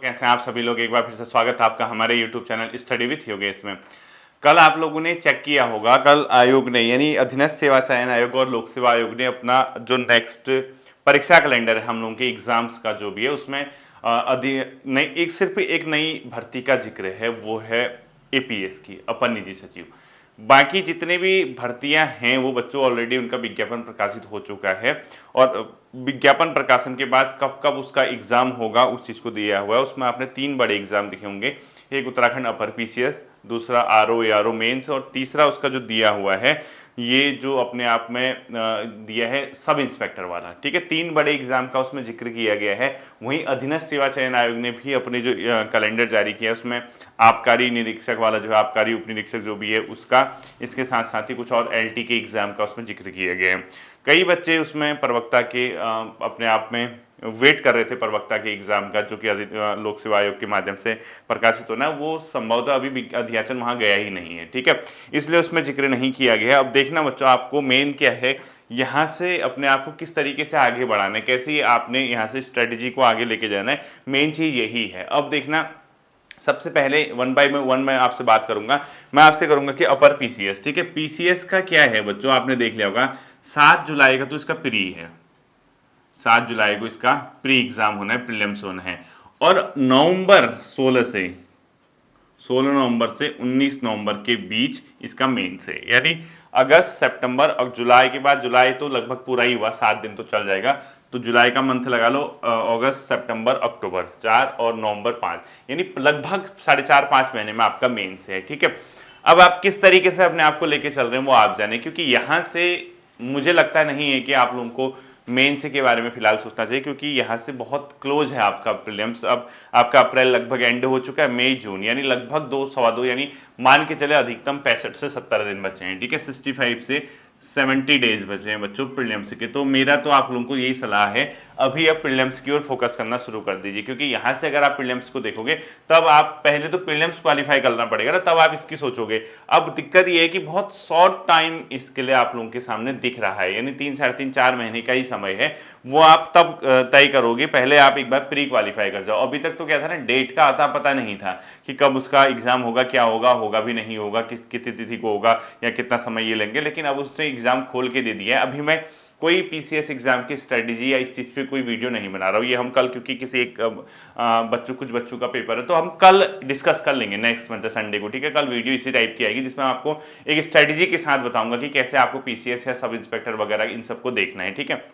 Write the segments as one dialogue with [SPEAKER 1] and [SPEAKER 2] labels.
[SPEAKER 1] कैसे हैं आप सभी लोग। एक बार फिर से स्वागत है आपका हमारे YouTube channel study with Yogesh में। कल आप लोगों ने चेक किया होगा, कल आयोग ने यानी अधीनस्थ सेवा चयन आयोग और लोक सेवा आयोग ने अपना जो नेक्स्ट परीक्षा कैलेंडर है हम लोगों के एग्जाम्स का जो भी है उसमें सिर्फ एक नई भर्ती का जिक्र है, वो है एपीएस की, अपर निजी सचिव। बाकी जितने भी भर्तियां हैं वो बच्चों ऑलरेडी उनका विज्ञापन प्रकाशित हो चुका है और विज्ञापन प्रकाशन के बाद कब कब उसका एग्जाम होगा उस चीज़ को दिया हुआ है। उसमें आपने 3 बड़े एग्जाम दिखे होंगे, एक उत्तराखंड अपर पीसीएस, दूसरा आरओ एआरओ मेंस और तीसरा उसका जो दिया हुआ है ये जो अपने आप में दिया है सब इंस्पेक्टर वाला। ठीक है, 3 बड़े एग्जाम का उसमें जिक्र किया गया है। वहीं अधीनस्थ सेवा चयन आयोग ने भी अपने जो कैलेंडर जारी किया है उसमें आबकारी निरीक्षक वाला जो है, आबकारी उप निरीक्षक जो भी है उसका, इसके साथ साथ ही कुछ और एलटी के एग्जाम का उसमें जिक्र किया गया है। कई बच्चे उसमें प्रवक्ता के अपने आप में वेट कर रहे थे प्रवक्ता के एग्जाम का, जो कि लोक सेवा आयोग के माध्यम से प्रकाशित होना है। वो संभवतः अभी अध्याचन वहां गया ही नहीं है, ठीक है, इसलिए उसमें जिक्र नहीं किया गया। अब देखना बच्चों, आपको मेन क्या है, यहाँ से अपने आप को किस तरीके से आगे बढ़ाना है, कैसे आपने यहाँ से स्ट्रेटेजी को आगे लेके जाना है, मेन चीज यही है। अब देखना, सबसे पहले 1 बाय 1 मैं आपसे बात करूंगा। मैं आपसे करूंगा कि अपर पीसीएस, ठीक है, पीसीएस का क्या है बच्चों, आपने देख लिया होगा 7 जुलाई का तो इसका प्री है, 7 जुलाई को इसका प्री एग्जाम होना है, प्रीलिम्स होना है। और नवंबर 16 नवंबर से 19 नवंबर के बीच इसका मेंस है, यानी अगस्त सितंबर और जुलाई के बाद, जुलाई तो लगभग पूरा ही हुआ, 7 दिन तो चल जाएगा, तो जुलाई का मंथ लगा लो, अगस्त सितंबर अक्टूबर 4 और नवंबर 5, यानी लगभग 4.5-5 महीने में आपका मेंस है। ठीक है, अब आप किस तरीके से अपने आप को लेके चल रहे हैं वो आप जाने, क्योंकि यहां से मुझे लगता नहीं है कि आप लोगों को मेंस के बारे में फिलहाल सोचना चाहिए, क्योंकि यहाँ से बहुत क्लोज है आपका प्रीलिम्स। अब आपका अप्रैल लगभग एंड हो चुका है, मई जून यानी लगभग 2 सवा 2, यानी मान के चले अधिकतम 65 से 70 दिन बचे हैं। ठीक है, 65 से 70 डेज बचे हैं बच्चों प्रीलिम्स के। तो मेरा तो आप लोगों को यही सलाह है, अभी आप प्रीलिम्स की ओर फोकस करना शुरू कर दीजिए, क्योंकि यहाँ से अगर आप प्रीलिम्स को देखोगे तब आप पहले तो प्रीलिम्स क्वालिफाई करना पड़ेगा ना, तब आप इसकी सोचोगे। अब दिक्कत ये है कि बहुत शॉर्ट टाइम इसके लिए आप लोगों के सामने दिख रहा है, यानी 3, 3.5, 4 महीने का ही समय है, वो आप तब तय करोगे। पहले आप एक बार प्री क्वालिफाई कर जाओ। अभी तक तो क्या था ना, डेट का आता पता नहीं था कि कब उसका एग्जाम होगा, क्या होगा, होगा भी नहीं होगा, कितनी तिथि को होगा या कितना समय ये लेंगे, लेकिन अब उससे एग्जाम खोल के दे दिया है। अभी मैं कोई पीसीएस एग्जाम की स्ट्रेटेजी या इस चीज पे कोई वीडियो नहीं बना रहा हूँ, ये हम कल, क्योंकि किसी एक कुछ बच्चों का पेपर है तो हम कल डिस्कस कर लेंगे नेक्स्ट मंथ संडे को। ठीक है, कल वीडियो इसी टाइप की आएगी जिसमें आपको एक स्ट्रेटेजी के साथ बताऊंगा कि कैसे आपको पीसीएस या सब इंस्पेक्टर वगैरह इन सबको देखना है। ठीक है,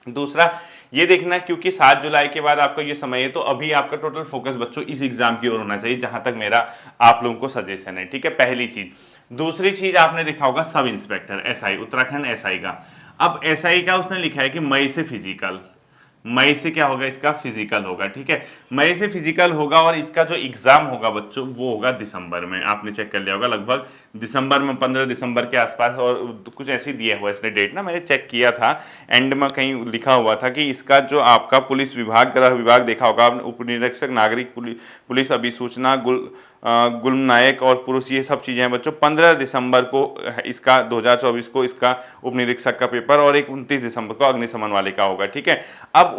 [SPEAKER 1] दूसरा ये देखना, क्योंकि 7 जुलाई के बाद आपका ये समय है, तो अभी आपका टोटल फोकस बच्चों इस एग्जाम की ओर होना चाहिए, जहां तक मेरा आप लोगों को सजेशन है। ठीक है, पहली चीज। दूसरी चीज आपने देखा होगा sub inspector SI, Uttarakhand SI का। अब एसआई का उसने लिखा है कि मई से फिजिकल, मई से क्या होगा, इसका फिजिकल होगा। ठीक है, मई से फिजिकल होगा और इसका जो एग्जाम होगा बच्चों वो होगा दिसंबर में। आपने चेक कर लिया होगा, लगभग दिसंबर में, 15 दिसंबर के आसपास, और कुछ ऐसी दिया हुआ इसने डेट ना, मैंने चेक किया था, एंड में कहीं लिखा हुआ था कि इसका जो आपका पुलिस विभाग, गृह विभाग देखा होगा, उप निरीक्षक नागरिक पुलिस अभिसूचना, गुल नायक और पुरुष, ये सब चीजें हैं बच्चों। 15 दिसंबर को इसका 2024 को इसका उप निरीक्षक का पेपर, और एक 29 दिसंबर को अग्निशमन वाले का होगा। ठीक है, अब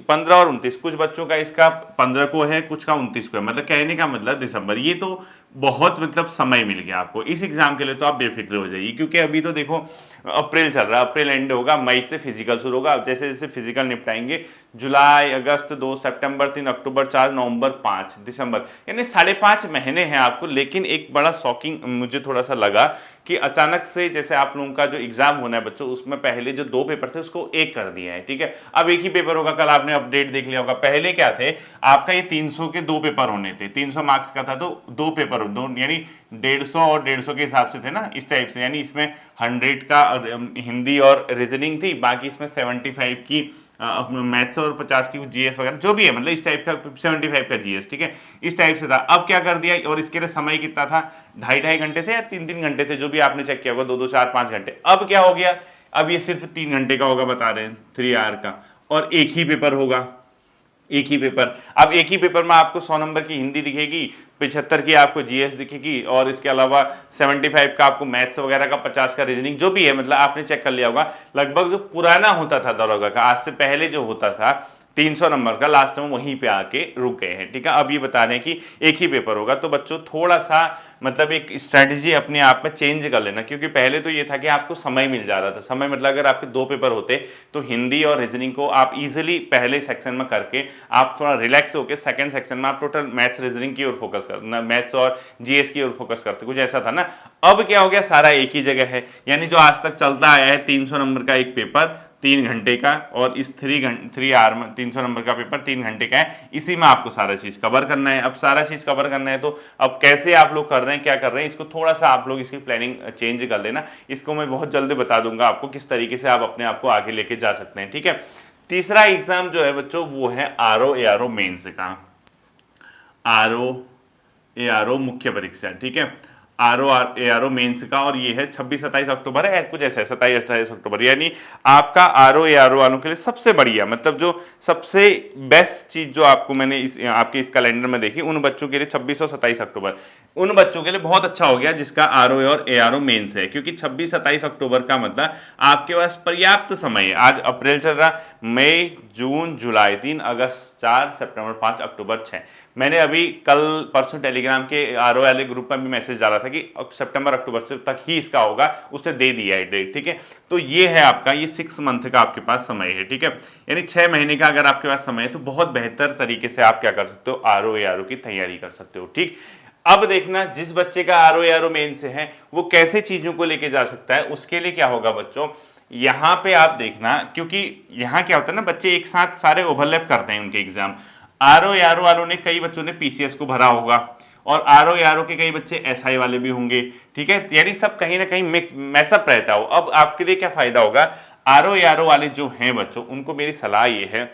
[SPEAKER 1] 15 और 29, कुछ बच्चों का इसका 15 को है, कुछ का 29 को है, मतलब कहने का मतलब दिसंबर, ये तो बहुत मतलब समय मिल गया आपको इस एग्जाम के लिए, तो आप बेफिक्र हो जाइए। क्योंकि अभी तो देखो अप्रैल चल रहा है, अप्रैल एंड होगा, मई से फिजिकल शुरू होगा। जैसे जैसे फिजिकल निपटाएंगे, जुलाई, अगस्त 2, सितंबर 3, अक्टूबर 4, नवंबर 5, दिसंबर, यानी 5.5 महीने हैं आपको। लेकिन एक बड़ा शॉकिंग मुझे थोड़ा सा लगा कि अचानक से, जैसे आप लोगों का जो एग्जाम होना है बच्चों, उसमें पहले जो 2 पेपर थे उसको 1 कर दिया है। ठीक है, अब 1 ही पेपर होगा, कल आपने अपडेट देख लिया होगा। पहले क्या थे, आपका ये 300 के 2 पेपर होने थे, 300 मार्क्स का था तो 2 पेपर, यानी 150 और 150 के हिसाब से थे ना, इस टाइप से। यानी इसमें 100 का हिंदी और रीजनिंग थी, बाकी इसमें 75 की मैथ्स और 50 की जीएस वगैरह जो भी है, मतलब इस टाइप का 75 का जीएस। ठीक है, इस टाइप से था। अब क्या कर दिया, और इसके लिए समय कितना था, 2.5 घंटे थे या 3 घंटे थे, जो भी आपने चेक किया होगा, 2, 4, 5 घंटे। अब क्या हो गया, अब ये सिर्फ 3 घंटे का होगा, बता रहे हैं 3 आवर का, और एक ही पेपर होगा, एक ही पेपर। अब एक ही पेपर में आपको 100 नंबर की हिंदी दिखेगी, 75 की आपको जीएस दिखेगी, और इसके अलावा 75 का आपको मैथ्स वगैरह का, 50 का रीजनिंग, जो भी है, मतलब आपने चेक कर लिया होगा। लगभग जो पुराना होता था दरोगा का, आज से पहले जो होता था 300 नंबर का लास्ट में वहीं पे आके रुक गए हैं। ठीक है, अब ये बता रहे हैं कि एक ही पेपर होगा, तो बच्चों थोड़ा सा मतलब एक स्ट्रेटजी अपने आप में चेंज कर लेना, क्योंकि पहले तो ये था कि आपको समय मिल जा रहा था। समय मतलब अगर आपके 2 पेपर होते तो हिंदी और रीजनिंग को आप इजीली पहले सेक्शन में करके आप थोड़ा रिलैक्स होकर सेकंड सेक्शन में आप टोटल मैथ्स रीजनिंग की ओर फोकस करना, मैथ्स और जीएस की ओर फोकस करते, कुछ ऐसा था ना। अब क्या हो गया, सारा एक ही जगह है, यानी जो आज तक चलता आया है 300 नंबर का एक पेपर 3 घंटे का, और इस 3 आवर में 300 नंबर का पेपर 3 घंटे का है, इसी में आपको सारा चीज कवर करना है। अब सारा चीज कवर करना है तो अब कैसे आप लोग कर रहे हैं, क्या कर रहे हैं, इसको थोड़ा सा आप लोग इसकी प्लानिंग चेंज कर लेना। इसको मैं बहुत जल्दी बता दूंगा आपको किस तरीके से आप अपने आप को आगे लेके जा सकते हैं। ठीक है, तीसरा एग्जाम जो है बच्चों वो है आरओ एआरओ मेंस का, आरओ एआरओ मुख्य परीक्षा। ठीक है, आरओ एआरओ मेंस का, और ये है 26-27 अक्टूबर है, कुछ ऐसा है 27-28 अक्टूबर, यानी आपका आरओ एआरओ वालों के लिए सबसे बढ़िया, मतलब जो सबसे बेस्ट चीज जो आपको मैंने आपके इस कैलेंडर में देखी, उन बच्चों के लिए 26 और 27 अक्टूबर उन बच्चों के लिए बहुत अच्छा हो गया जिसका आरओ और एआरओ मेंस है, क्योंकि 26-27 अक्टूबर का मतलब आपके पास पर्याप्त समय है। आज अप्रैल चल रहा, मई, जून, जुलाई 3, अगस्त 4, सितंबर 5, अक्टूबर 6। मैंने अभी कल परसों टेलीग्राम के आरओ वाले ग्रुप में भी मैसेज डाला था कि सितंबर अक्टूबर से तक ही इसका होगा, उसने दे दिया है डेट। ठीक है, तो ये है आपका, ये 6 मंथ का आपके पास समय है। ठीक है, यानी 6 महीने का अगर आपके पास समय है तो बहुत बेहतर तरीके से आप क्या कर सकते हो, आरओ एआरओ की तैयारी कर सकते हो। ठीक, अब देखना जिस बच्चे का आरओ एआरओ मेन से है वो कैसे चीजों को लेके जा सकता है। उसके लिए क्या होगा बच्चों, यहां पे आप देखना, क्योंकि यहां क्या होता है ना, बच्चे एक साथ सारे ओवरलैप करते हैं उनके एग्जाम। आरओ एआरओ वालों ने, कई बच्चों ने पीसीएस को भरा होगा, और आरओ एआरओ के कई बच्चे एसआई वाले भी होंगे। ठीक है, यानी सब कहीं ना कहीं मिक्स मैसअप रहता हो। अब आपके लिए क्या फायदा होगा, आरओ एआरओ वाले जो हैं बच्चों, उनको मेरी सलाह ये है,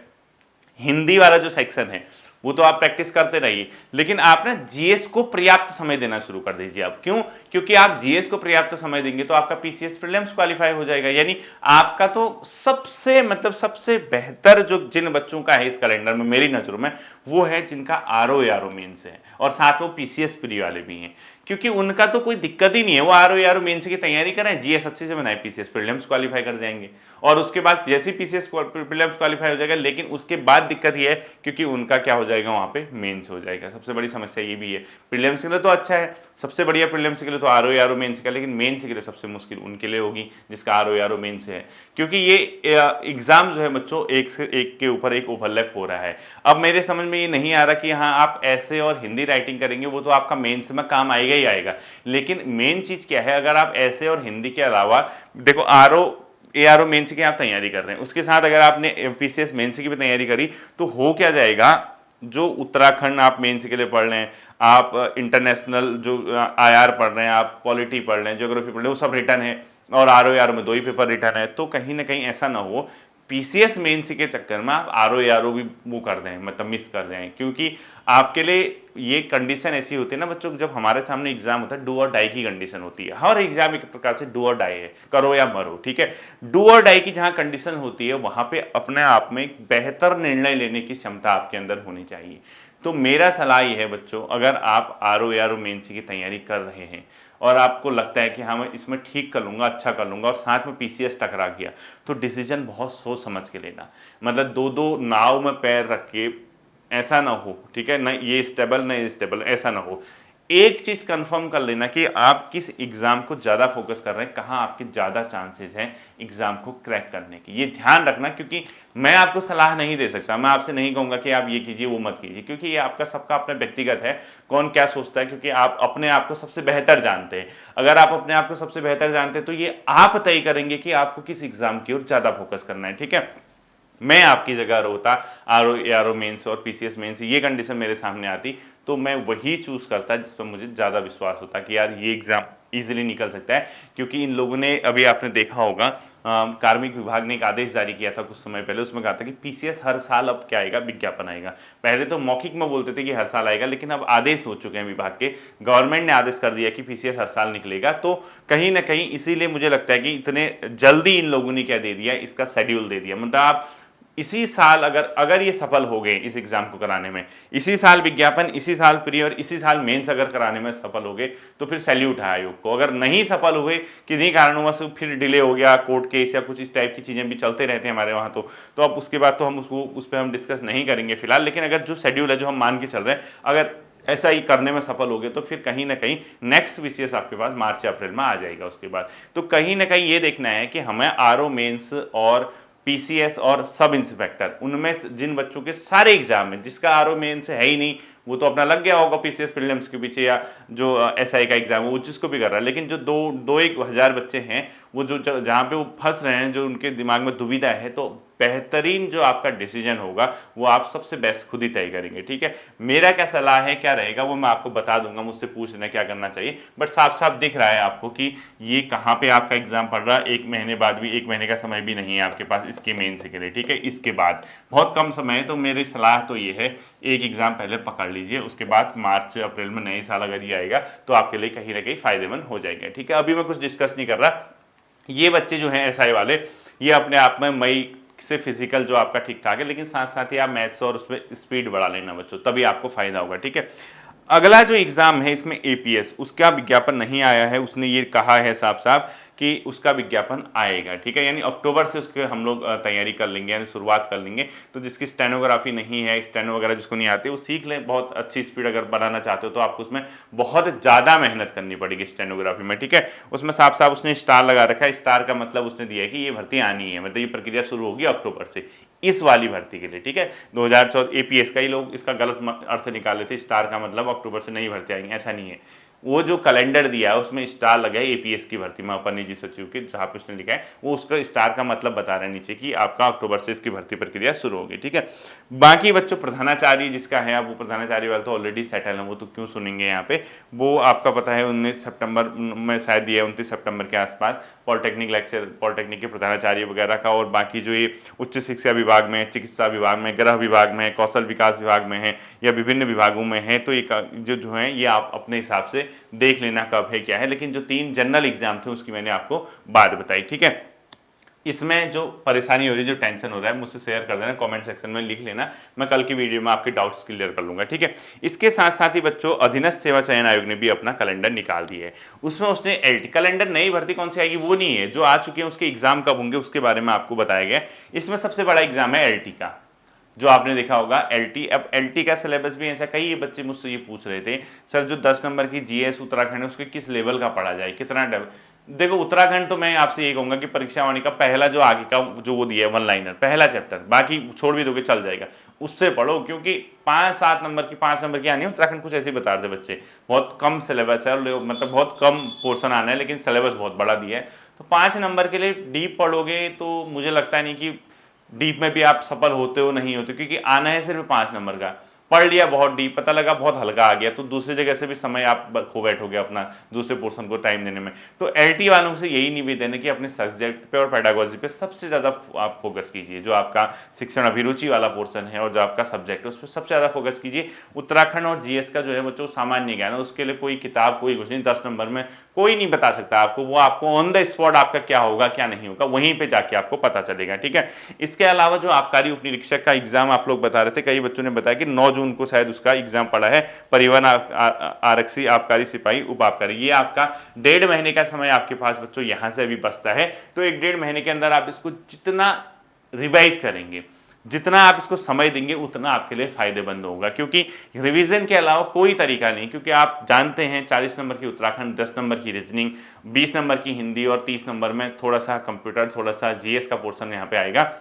[SPEAKER 1] हिंदी वाला जो सेक्शन है वो तो आप प्रैक्टिस करते रहिए, लेकिन आप ना जीएस को पर्याप्त समय देना शुरू कर दीजिए। आप क्यों, क्योंकि आप जीएस को पर्याप्त समय देंगे तो आपका पीसीएस प्रीलिम्स क्वालिफाई हो जाएगा। यानी आपका तो सबसे मतलब सबसे बेहतर जो जिन बच्चों का है इस कैलेंडर में मेरी नजरों में, वो है जिनका आरओ एआरओ मेंस है, और साथ वो पीसीएस प्री वाले भी हैं, क्योंकि उनका तो कोई दिक्कत ही नहीं है। वो आरओ एआरओ मेंस की तैयारी करें, जीएस अच्छे से बनाए, पीसीएस प्रीलिम्स क्वालिफाई कर जाएंगे, और उसके बाद जैसे पीसीएस प्रीलिम्स क्वालिफाई हो जाएगा, लेकिन उसके बाद दिक्कत ये है क्योंकि उनका क्या हो जाएगा, वहां पे मेंस हो जाएगा। सबसे बड़ी समस्या ये भी है। प्रीलिम्स के लिए तो अच्छा है, सबसे बढ़िया प्रीलिम्स के लिए तो आरओ एआरओ मेंस का, लेकिन मेंस के लिए सबसे मुश्किल उनके लिए होगी जिसका आरओ एआरओ मेंस है, क्योंकि ये एग्जाम जो है बच्चों एक से एक के ऊपर एक ओवरलैप हो रहा है। अब मेरे समझ में ये नहीं आ रहा कि हाँ आप ऐसे और हिंदी राइटिंग करेंगे, वो तो आपका मेंस में काम आएगा ही आएगा, लेकिन मेन चीज क्या है, अगर आप ऐसे और हिंदी के अलावा, देखो आरओ एआरओ मेंस की आप तैयारी कर रहे हैं, उसके साथ अगर आपने पीसीएस मेंस की भी तैयारी करी तो हो क्या जाएगा, जो उत्तराखंड आप मेंस के लिए पढ़ रहे हैं, आप इंटरनेशनल जो आईआर पढ़ रहे हैं, आप पॉलिटी पढ़ रहे हैं, ज्योग्राफी पढ़ रहे हैं, वो सब रिटर्न है, और आरओ एआरओ में 2 ही पेपर रिटर्न है। तो कहीं ना कहीं ऐसा ना हो पीसीएस मेंस के चक्कर में आप आरओ एआरओ भी वो कर दें, मतलब मिस कर दें, क्योंकि आपके लिए ये कंडीशन ऐसी होती है ना बच्चों, जब हमारे सामने एग्जाम होता है डू और डाई की कंडीशन होती है। हर एग्जाम एक प्रकार से डू और डाई है, करो या मरो। ठीक है, डू और डाई की जहां कंडीशन होती है वहां पे अपने आप में एक बेहतर निर्णय लेने की क्षमता आपके अंदर होनी चाहिए। तो मेरा सलाह ये है बच्चों, अगर आप आरओ एआरओ मेंस की तैयारी कर रहे हैं और आपको लगता है कि हाँ मैं इसमें ठीक कर लूंगा, अच्छा कर लूंगा, और साथ में पीसीएस टकरा गया, तो डिसीजन बहुत सोच समझ के लेना। मतलब 2-2 नाव में पैर रख के ऐसा ना हो, ठीक है, ना ये स्टेबल ना ये स्टेबल, ऐसा ना हो। एक चीज कंफर्म कर लेना कि आप किस एग्जाम को ज्यादा फोकस कर रहे हैं, कहां आपके ज्यादा चांसेस हैं एग्जाम को क्रैक करने की, ये ध्यान रखना। क्योंकि मैं आपको सलाह नहीं दे सकता, मैं आपसे नहीं कहूंगा कि आप ये कीजिए वो मत कीजिए, क्योंकि ये आपका सबका अपना व्यक्तिगत है, कौन क्या सोचता है, क्योंकि आप अपने आप को सबसे बेहतर जानते हैं। अगर आप अपने आप को सबसे बेहतर जानते हैं तो ये आप तय करेंगे कि आपको किस एग्जाम की ओर ज्यादा फोकस करना है। ठीक है, मैं आपकी जगह होता, आरओ एआरओ मेंस और पीसीएस मेंस ये कंडीशन मेरे सामने आती तो मैं वही चूज करता जिस पर मुझे ज्यादा विश्वास होता कि यार ये एग्जाम इजीली निकल सकता है। क्योंकि इन लोगों ने, अभी आपने देखा होगा, कार्मिक विभाग ने एक आदेश जारी किया था कुछ समय पहले, उसमें कहा था कि पीसीएस हर साल अब क्या आएगा, विज्ञापन आएगा। पहले तो मौखिक में बोलते थे कि हर साल आएगा, लेकिन अब आदेश हो चुके हैं विभाग के, गवर्नमेंट ने आदेश कर दिया कि पीसीएस हर साल निकलेगा। तो कहीं ना कहीं इसीलिए मुझे लगता है कि इतने जल्दी इन लोगों ने क्या दे दिया, इसका शेड्यूल दे दिया। मतलब आप इसी साल अगर ये सफल हो गए इस एग्जाम को कराने में, इसी साल विज्ञापन, इसी साल प्री और इसी साल मेंस अगर कराने में सफल हो गए तो फिर सैल्यूट है आयोग को। अगर नहीं सफल हुए, किन्हीं कारणों से फिर डिले हो गया, कोर्ट केस या कुछ इस टाइप की चीजें भी चलते रहते हैं हमारे वहाँ, तो अब उसके बाद तो हम उस पर हम डिस्कस नहीं करेंगे फिलहाल। लेकिन अगर जो शेड्यूल है जो हम मान के चल रहे हैं, अगर ऐसा ही करने में सफल हो गए तो फिर कहीं ना कहीं नेक्स्ट बीसीएस आपके पास मार्च अप्रैल में आ जाएगा उसके बाद। तो कहीं ना कहीं ये देखना है कि हमें आरओ मेंस और पीसीएस और सब इंस्पेक्टर, उनमें जिन बच्चों के सारे एग्जाम में, जिसका आरओ मेंस है ही नहीं वो तो अपना लग गया होगा पीसीएस प्रीलिम्स के पीछे, या जो एसआई का एग्जाम है वो जिसको भी कर रहा है, लेकिन जो दो एक हजार बच्चे हैं वो जो जहाँ पे वो फंस रहे हैं, जो उनके दिमाग में दुविधा है, तो बेहतरीन जो आपका डिसीजन होगा वो आप सबसे बेस्ट खुद ही तय करेंगे। ठीक है, मेरा क्या सलाह है, क्या रहेगा वो मैं आपको बता दूंगा, मुझसे पूछ लेना क्या करना चाहिए। बट साफ साफ दिख रहा है आपको कि ये कहाँ पे आपका एग्जाम पड़ रहा है। 1 महीने बाद भी, 1 महीने का समय भी नहीं है आपके पास इसके मेंस के लिए। ठीक है, इसके बाद बहुत कम समय है, तो मेरी सलाह तो ये है एक एग्जाम पहले पकड़ लीजिए, उसके बाद मार्च अप्रैल में नए साल अगर ये आएगा तो आपके लिए कहीं ना कहीं फायदेमंद हो जाएगा। ठीक है, अभी मैं कुछ डिस्कस नहीं कर रहा। ये बच्चे जो हैं एसआई वाले, ये अपने आप में मई से फिजिकल जो आपका ठीक ठाक है, लेकिन साथ साथ ही आप मैथ्स और उसमें स्पीड बढ़ा लेना बच्चों, तभी आपको फायदा होगा। ठीक है, अगला जो एग्जाम है इसमें एपीएस, उसका विज्ञापन नहीं आया है, उसने ये कहा है साफ साफ कि उसका विज्ञापन आएगा। ठीक है, यानी अक्टूबर से उसके हम लोग तैयारी कर लेंगे, यानी शुरुआत कर लेंगे। तो जिसकी स्टेनोग्राफी नहीं है, स्टेनो वगैरह जिसको नहीं आती, वो सीख लें। बहुत अच्छी स्पीड अगर बनाना चाहते हो तो आपको उसमें बहुत ज़्यादा मेहनत करनी पड़ेगी स्टेनोग्राफी में। ठीक है, उसमें साफ साफ उसने स्टार लगा रखा है, स्टार का मतलब उसने दिया है कि ये भर्ती आनी है, मतलब ये प्रक्रिया शुरू होगी अक्टूबर से इस वाली भर्ती के लिए। ठीक है, 2014 एपीएस का ही लोग इसका गलत अर्थ निकाले थे, स्टार का मतलब अक्टूबर से नई भर्ती आएंगी, ऐसा नहीं है। वो जो कैलेंडर दिया है उसमें स्टार लगा है एपीएस की भर्ती में, अपर निजी सचिव के जहाँ पे उसने लिखा है, वो उसका स्टार का मतलब बता रहा है नीचे कि आपका अक्टूबर से इसकी भर्ती प्रक्रिया शुरू होगी। ठीक है, बाकी बच्चों प्रधानाचार्य जिसका है, अब वो प्रधानाचार्य वाला तो ऑलरेडी सेटल है, वो तो क्यों सुनेंगे यहाँ पे। वो आपका पता है 19 सितंबर में शायद दिया है, 29 सितंबर के आसपास पॉलिटेक्निक लेक्चर, पॉलिटेक्निक के प्रधानाचार्य वगैरह का। और बाकी जो ये उच्च शिक्षा विभाग में, चिकित्सा विभाग में, गृह विभाग में, कौशल विकास विभाग में है, या विभिन्न विभागों में है, तो ये जो है ये आप अपने हिसाब से देख लेना कब है क्या है। लेकिन जो 3 जनरल एग्जाम थे उसकी मैंने आपको बात बताई। ठीक है, इसमें जो परेशानी हो रही है, जो टेंशन हो रहा है, मुझसे शेयर कर देना, कमेंट सेक्शन में लिख लेना, मैं कल की वीडियो में आपके डाउट्स क्लियर कर लूंगा। ठीक है, इसके साथ साथ ही बच्चों अधीनस्थ सेवा चयन आयोग ने भी अपना कैलेंडर निकाल दिया है। उसमें उसने एलटी कैलेंडर, नई भर्ती कौन सी आएगी वो नहीं है, जो आ चुके हैं उसके एग्जाम कब होंगे उसके बारे में आपको बताया गया। इसमें सबसे बड़ा एग्जाम है एलटी का, जो आपने देखा होगा एलटी। अब एलटी का सिलेबस भी ऐसा, कई बच्चे मुझसे ये पूछ रहे थे सर जो 10 नंबर की जीएस उत्तराखंड है उसके किस लेवल का पढ़ा जाए, कितना देखो उत्तराखंड तो मैं आपसे ये कहूंगा कि परीक्षा वाणी का पहला जो आगे का जो वो दिया है 1 लाइनर, पहला चैप्टर, बाकी छोड़ भी दोगे चल जाएगा, उससे पढ़ो। क्योंकि 5-7 नंबर की, 5 नंबर की आनी है उत्तराखंड, कुछ ऐसे ही बता रहे बच्चे, बहुत कम सिलेबस है, मतलब बहुत कम पोर्शन आना है, लेकिन सिलेबस बहुत बड़ा दिया है। तो 5 नंबर के लिए डीप पढ़ोगे तो मुझे लगता नहीं कि डीप में भी आप सफल होते हो, नहीं होते, क्योंकि आना है सिर्फ 5 नंबर का। पढ़ लिया बहुत डीप, पता लगा बहुत हल्का आ गया, तो दूसरी जगह से भी समय आप खो बैठोगे अपना दूसरे पोर्शन को टाइम देने में। तो एलटी वालों से यही निवेदन है कि अपने सब्जेक्ट पे और पेडागोजी पे सबसे ज़्यादा आप फोकस कीजिए। जो आपका शिक्षण अभिरुचि वाला पोर्शन है और जो आपका सब्जेक्ट है उस पर सबसे ज़्यादा फोकस कीजिए। उत्तराखंड और जीएस का जो है बच्चों सामान्य ज्ञान है, उसके लिए कोई किताब, कोई कुछ नहीं, 10 नंबर में कोई नहीं बता सकता आपको, वो आपको ऑन द स्पॉट आपका क्या होगा क्या नहीं होगा वहीं पे जाके आपको पता चलेगा। ठीक है, इसके अलावा जो आबकारी उप निरीक्षक का एग्जाम आप लोग बता रहे थे, कई बच्चों ने बताया कि 9 जून को शायद उसका एग्जाम पड़ा है, परिवहन आरक्षी, आबकारी सिपाही, उप आबकारी। ये आपका 1.5 महीने का समय आपके पास बच्चों यहाँ से अभी बचता है। तो 1-1.5 महीने के अंदर आप इसको जितना रिवाइज करेंगे, जितना आप इसको समय देंगे, उतना आपके लिए फायदेमंद होगा। क्योंकि रिवीजन के अलावा कोई तरीका नहीं, क्योंकि आप जानते हैं 40 नंबर की उत्तराखंड, 10 नंबर की रीजनिंग, 20 नंबर की हिंदी और 30 नंबर में थोड़ा सा कंप्यूटर, थोड़ा सा जीएस का पोर्शन यहाँ पे आएगा।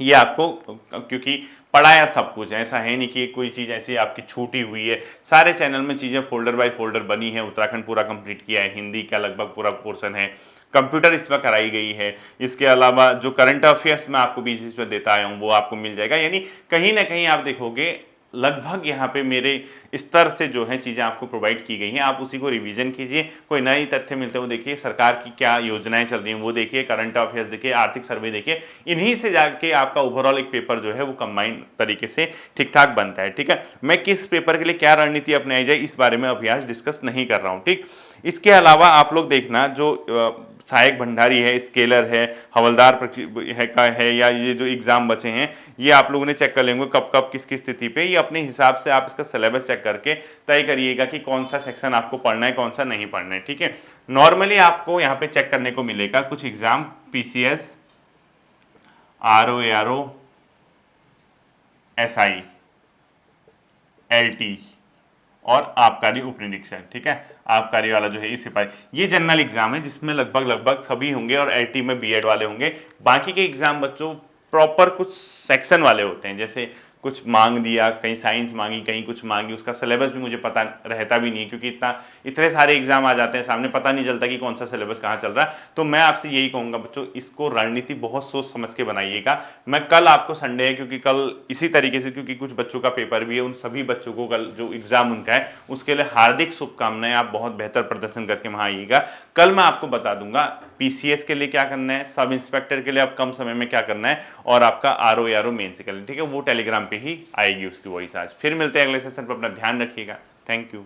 [SPEAKER 1] ये आपको, क्योंकि पढ़ाया सब कुछ, ऐसा है नहीं कि कोई चीज़ ऐसी आपकी छूटी हुई है, सारे चैनल में चीज़ें फोल्डर बाय फोल्डर बनी है। उत्तराखंड पूरा कंप्लीट किया है, हिंदी का लगभग पूरा पोर्शन है, कंप्यूटर इसमें कराई गई है। इसके अलावा जो करंट अफेयर्स में आपको बीच बीच में देता आया हूँ वो आपको मिल जाएगा। यानी कहीं ना कहीं आप देखोगे लगभग यहाँ पे मेरे स्तर से जो है चीज़ें आपको प्रोवाइड की गई हैं, आप उसी को रिवीजन कीजिए। कोई नई तथ्य मिलते हो देखिए, सरकार की क्या योजनाएं चल रही हैं वो देखिए, करंट अफेयर्स देखिए, आर्थिक सर्वे देखिए, इन्हीं से जाके आपका ओवरऑल एक पेपर जो है वो कंबाइंड तरीके से ठीक ठाक बनता है। ठीक है, मैं किस पेपर के लिए क्या रणनीति अपनाई जाए इस बारे में अभी आज डिस्कस नहीं कर रहा हूँ। ठीक, इसके अलावा आप लोग देखना जो सहायक भंडारी है, स्केलर है, हवलदार है या ये जो एग्जाम बचे हैं ये आप लोगों ने चेक कर लेंगे कब कब किस किस स्थिति पे। ये अपने हिसाब से आप इसका सिलेबस चेक करके तय करिएगा कि कौन सा सेक्शन आपको पढ़ना है कौन सा नहीं पढ़ना है, ठीक है। नॉर्मली आपको यहाँ पे चेक करने को मिलेगा कुछ exam PCS, RO, ARO, SI, LT और आबकारी उप निरीक्षक, ठीक है। आबकारी वाला जो है ये सिपाही, ये जनरल एग्जाम है जिसमें लगभग सभी होंगे और एलटी में बीएड वाले होंगे। बाकी के एग्जाम बच्चों प्रॉपर कुछ सेक्शन वाले होते हैं, जैसे कुछ मांग दिया, कहीं साइंस मांगी, कहीं कुछ मांगी, उसका सिलेबस भी मुझे पता रहता भी नहीं है क्योंकि इतने सारे एग्जाम आ जाते हैं सामने, पता नहीं चलता कि कौन सा सिलेबस कहाँ चल रहा है। तो मैं आपसे यही कहूंगा बच्चों, इसको रणनीति बहुत सोच समझ के बनाइएगा। मैं कल आपको संडे है क्योंकि कल इसी तरीके से, क्योंकि कुछ बच्चों का पेपर भी है, उन सभी बच्चों को कल जो एग्जाम उनका है उसके लिए हार्दिक शुभकामनाएं। आप बहुत बेहतर प्रदर्शन करके वहां आइएगा। कल मैं आपको बता दूंगा पीसीएस के लिए क्या करना है, सब इंस्पेक्टर के लिए आप कम समय में क्या करना है, और आपका आरओ यारो मेंस के लिए, ठीक है। वो टेलीग्राम पे ही आएगी उसकी वॉइस आज। फिर मिलते हैं अगले सेशन पर, अपना ध्यान रखिएगा। Thank you.